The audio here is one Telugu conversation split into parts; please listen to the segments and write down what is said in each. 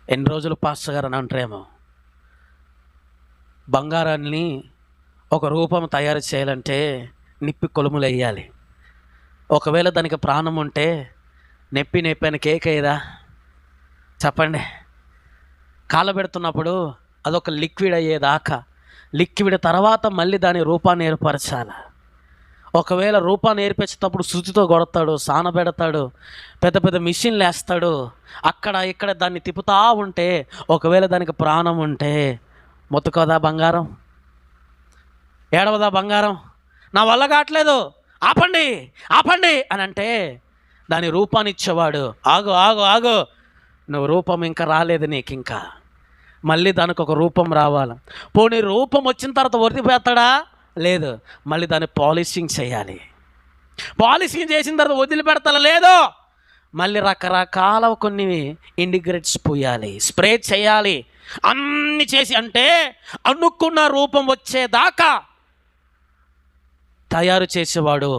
ఎన్ని రోజులు పాస్టర్ గారు అని అంటారేమో. బంగారాన్ని ఒక రూపం తయారు చేయాలంటే నిప్పి కొలుములు వేయాలి. ఒకవేళ దానికి ప్రాణం ఉంటే నెప్పిన కేక్ అయ్యేదా చెప్పండి? కాలబెడుతున్నప్పుడు అదొక లిక్విడ్ అయ్యేదాకా, లిక్విడ్ తర్వాత మళ్ళీ దాని రూపాన్ని ఏర్పరచాలి. ఒకవేళ రూపాన్ని ఏర్పరిచేటప్పుడు శుచితో కొడతాడు, సానబెడతాడు, పెద్ద పెద్ద మిషన్లు వేస్తాడు, అక్కడ ఇక్కడ దాన్ని తిప్పుతా ఉంటే ఒకవేళ దానికి ప్రాణం ఉంటే మొత్తుకోదా బంగారం? ఏడవదా బంగారం? నా వల్ల కావట్లేదు, ఆపండి ఆపండి అని అంటే దాని రూపాన్ని ఇచ్చేవాడు ఆగు ఆగు ఆగు, నువ్వు రూపం ఇంకా రాలేదు, నీకు ఇంకా మళ్ళీ దానికి ఒక రూపం రావాలి. పోనీ రూపం వచ్చిన తర్వాత వదిలిపెడతాడా? లేదు, మళ్ళీ దాన్ని పాలిషింగ్ చేయాలి. పాలిషింగ్ చేసిన తర్వాత వదిలిపెడతా లేదు, మళ్ళీ రకరకాల కొన్ని ఇండిగ్రేట్స్ పోయాలి, స్ప్రే చేయాలి, అన్నీ చేసి అంటే అనుకున్న రూపం వచ్చేదాకా తయారు చేసేవాడు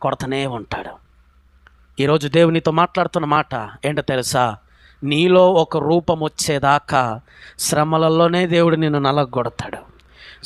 కొడతనే ఉంటాడు. ఈరోజు దేవునితో మాట్లాడుతున్న మాట ఏంటో తెలుసా? నీలో ఒక రూపం వచ్చేదాకా శ్రమలలోనే దేవుడు నిన్ను నలగొడతాడు,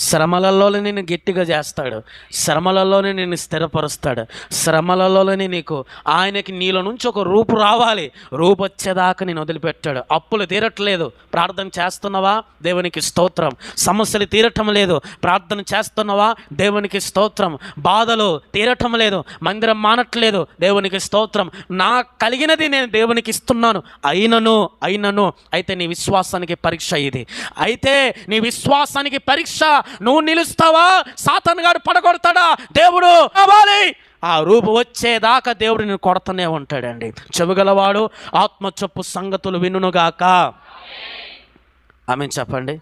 శ్రమలలోనే నిన్ను గట్టిగా చేస్తాడు, శ్రమలలోనే నిన్ను స్థిరపరుస్తాడు, శ్రమలలోనే నీకు ఆయనకి నీలో నుంచి ఒక రూపు రావాలి. రూపు వచ్చేదాకా నేను వదిలిపెట్టాడు. అప్పులు తీరట్లేదు, ప్రార్థన చేస్తున్నావా? దేవునికి స్తోత్రం. సమస్యలు తీరటం లేదు, ప్రార్థన చేస్తున్నావా? దేవునికి స్తోత్రం. బాధలు తీరటం లేదు, మందిరం మానట్లేదు, దేవునికి స్తోత్రం. నాకు కలిగినది నేను దేవునికి ఇస్తున్నాను, అయినను అయితే నీ విశ్వాసానికి పరీక్ష ఇది. అయితే నీ విశ్వాసానికి పరీక్ష, నువ్వు నిలుస్తావా? సాతాను గాడు పడగొడతాడా? దేవుడు కావాలి. ఆ రూపు వచ్చేదాకా దేవుడు నేను కొడతనే ఉంటాడండి. చెవిగలవాడు ఆత్మ చొప్పు సంగతులు వినుగాక. ఆమేన్ చెప్పండి.